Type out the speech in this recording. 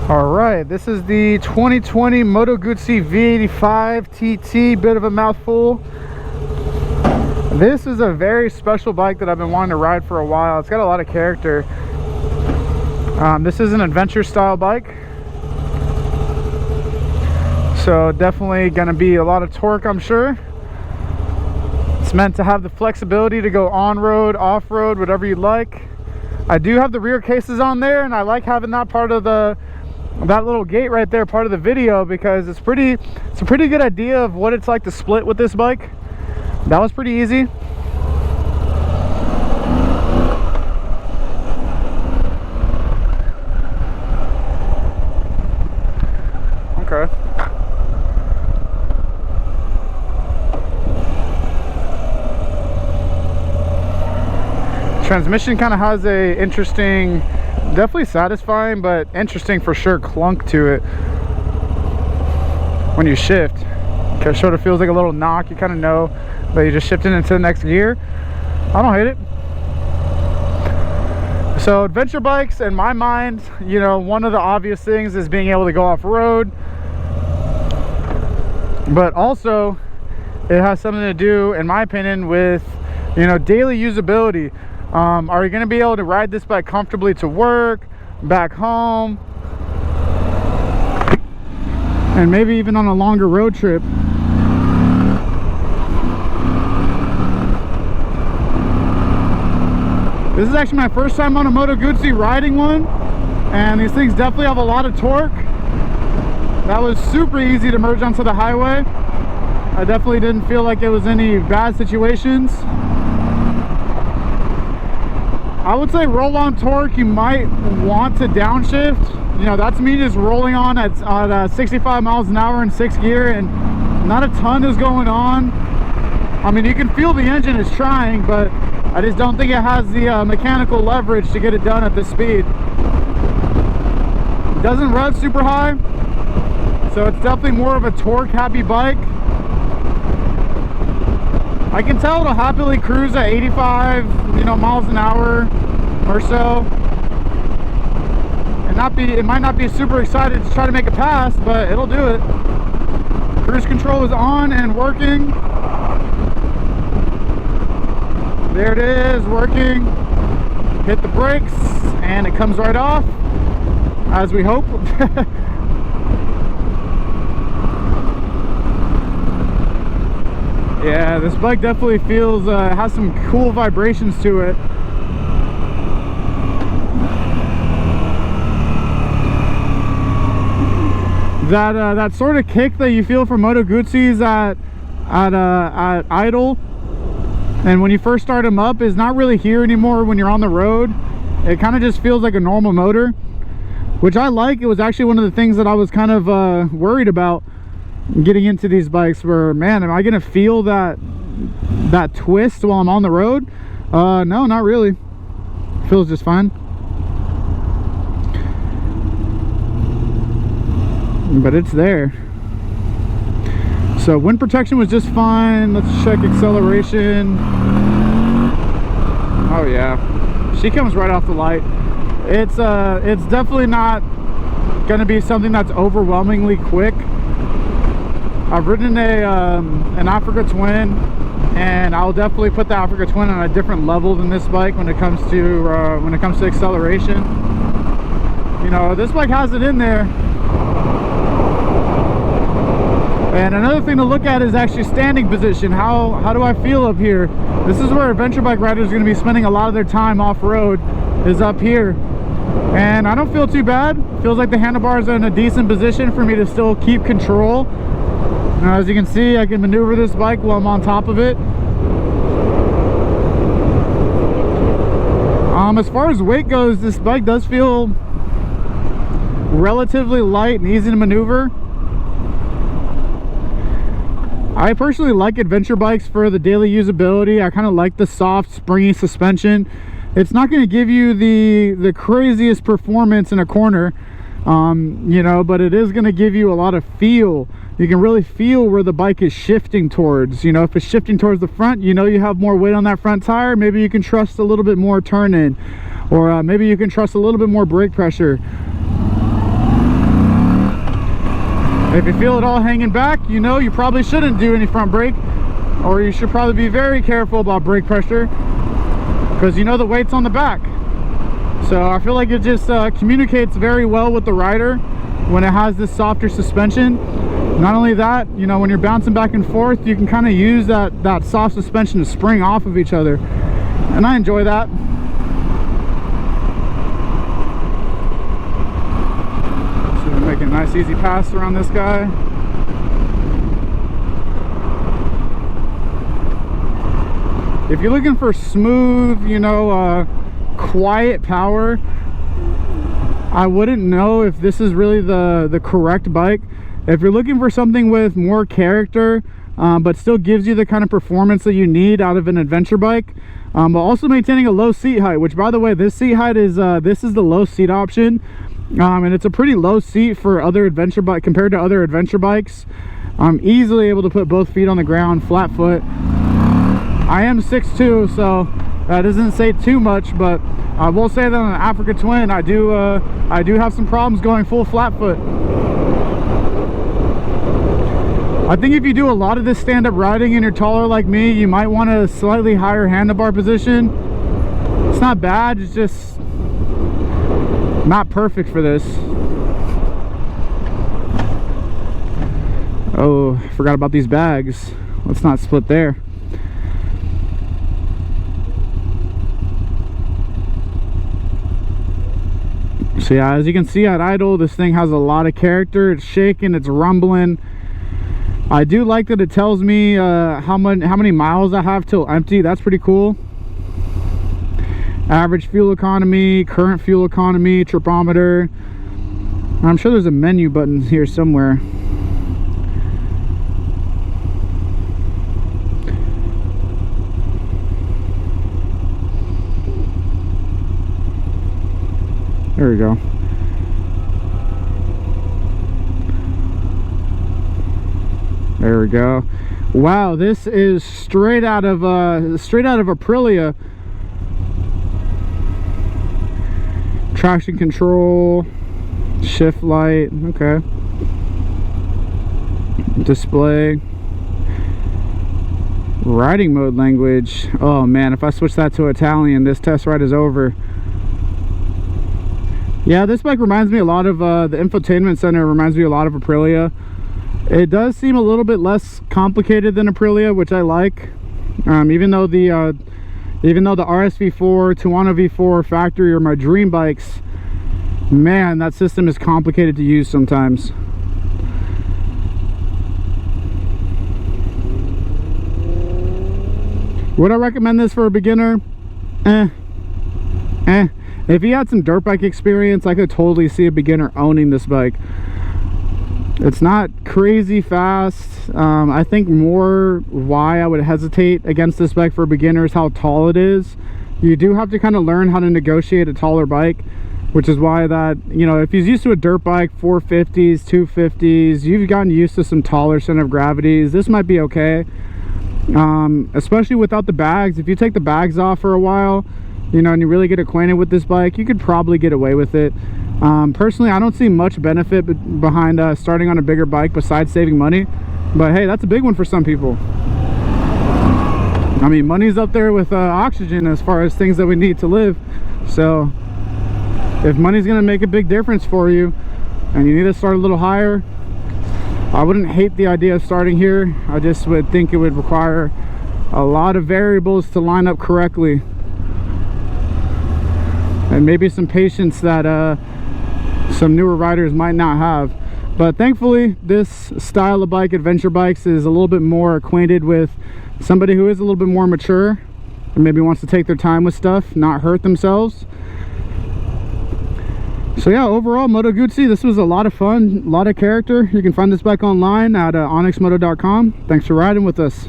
Alright, this is the 2020 Moto Guzzi V85 TT, bit of a mouthful. This is a very special bike that I've been wanting to ride for a while. It's got a lot of character. This is an adventure style bike, so definitely gonna be a lot of torque, I'm sure. It's meant to have the flexibility to go on-road, off-road, whatever you like. I do have the rear cases on there, and I like having that part of that little gate right there part of the video, because it's a pretty good idea of what it's like to split with this bike. That was pretty easy. Okay. Transmission kind of has a interesting, definitely satisfying, but interesting for sure, clunk to it when you shift. It sort of feels like a little knock. You kind of know that you're just shifting into the next gear. I don't hate it. So adventure bikes, in my mind, you know, one of the obvious things is being able to go off-road, but also it has something to do, in my opinion, with, you know, daily usability. Are you going to be able to ride this bike comfortably to work, back home, and maybe even on a longer road trip? This is actually my first time on a Moto Guzzi riding one, and these things definitely have a lot of torque. That was super easy to merge onto the highway. I definitely didn't feel like it was any bad situations. I would say roll-on torque, you might want to downshift. You know, that's me just rolling on at 65 miles an hour in 6th gear, and not a ton is going on. I mean, you can feel the engine is trying, but I just don't think it has the mechanical leverage to get it done at this speed. It doesn't rev super high, so it's definitely more of a torque-happy bike. I can tell it'll happily cruise at 85, you know, miles an hour or so, and it might not be super excited to try to make a pass, but it'll do it. Cruise control is on and working. There it is, working. Hit the brakes and it comes right off, as we hope. Yeah, this bike definitely feels, has some cool vibrations to it. That sort of kick that you feel from Moto Guzzis at idle, and when you first start them up, is not really here anymore when you're on the road. It kind of just feels like a normal motor, which I like. It was actually one of the things that I was kind of worried about getting into these bikes, where, man, am I gonna feel that twist while I'm on the road? No, not really. Feels just fine. But it's there. So wind protection was just fine. Let's check acceleration. Oh yeah, she comes right off the light. It's definitely not gonna be something that's overwhelmingly quick. I've ridden an Africa Twin, and I'll definitely put the Africa Twin on a different level than this bike when it comes to acceleration. You know, this bike has it in there. And another thing to look at is actually standing position. How do I feel up here? This is where adventure bike riders are going to be spending a lot of their time off-road, is up here. And I don't feel too bad. Feels like the handlebars are in a decent position for me to still keep control. Now, as you can see, I can maneuver this bike while I'm on top of it. As far as weight goes, this bike does feel relatively light and easy to maneuver. I personally like adventure bikes for the daily usability. I kind of like the soft, springy suspension. It's not going to give you the craziest performance in a corner, you know, but it is going to give you a lot of feel. You can really feel where the bike is shifting towards. You know, if it's shifting towards the front, you know you have more weight on that front tire. Maybe you can trust a little bit more turn in, or maybe you can trust a little bit more brake pressure. If you feel it all hanging back, you know you probably shouldn't do any front brake, or you should probably be very careful about brake pressure, because you know the weight's on the back. So I feel like it just communicates very well with the rider when it has this softer suspension. Not only that, you know, when you're bouncing back and forth, you can kind of use that soft suspension to spring off of each other, and I enjoy that. So we're making a nice easy pass around this guy. If you're looking for smooth, you know, quiet power, I wouldn't know if this is really the correct bike. If you're looking for something with more character, but still gives you the kind of performance that you need out of an adventure bike, but also maintaining a low seat height, which, by the way, this seat height is this is the low seat option, and it's a pretty low seat for other adventure bike compared to other adventure bikes. I'm easily able to put both feet on the ground, flat foot. I am 6'2", so that doesn't say too much, but I will say that on an Africa Twin, I do have some problems going full flat foot. I think if you do a lot of this stand-up riding and you're taller like me, you might want a slightly higher handlebar position. It's not bad, it's just not perfect for this. Oh, I forgot about these bags. Let's not split there. So yeah, as you can see at idle, this thing has a lot of character. It's shaking, it's rumbling. I do like that it tells me how many miles I have till empty. That's pretty cool. Average fuel economy, current fuel economy, tripometer. I'm sure there's a menu button here somewhere. There we go. There we go. Wow, this is straight out of Aprilia. Traction control, shift light, okay. Display. Riding mode language. Oh man, if I switch that to Italian, this test ride is over. Yeah, this bike reminds me a lot of the infotainment center reminds me a lot of Aprilia. It does seem a little bit less complicated than Aprilia, which I like. Even though the RSV4, Tuono V4 factory are my dream bikes, man, that system is complicated to use sometimes. Would I recommend this for a beginner? If you had some dirt bike experience, I could totally see a beginner owning this bike. It's not crazy fast. I think more why I would hesitate against this bike for a beginner is how tall it is. You do have to kind of learn how to negotiate a taller bike, which is why that, you know, if he's used to a dirt bike, 450s, 250s, you've gotten used to some taller center of gravities, this might be okay. Especially without the bags. If you take the bags off for a while, you know, and you really get acquainted with this bike, you could probably get away with it. Personally, I don't see much benefit behind starting on a bigger bike besides saving money, but hey, that's a big one for some people. I mean, money's up there with oxygen as far as things that we need to live. So if money's gonna make a big difference for you and you need to start a little higher, I wouldn't hate the idea of starting here. I just would think it would require a lot of variables to line up correctly, and maybe some patience that some newer riders might not have. But thankfully, this style of bike, adventure bikes, is a little bit more acquainted with somebody who is a little bit more mature and maybe wants to take their time with stuff, not hurt themselves. So yeah, overall, Moto Guzzi, this was a lot of fun, a lot of character. You can find this bike online at onyxmoto.com. Thanks for riding with us.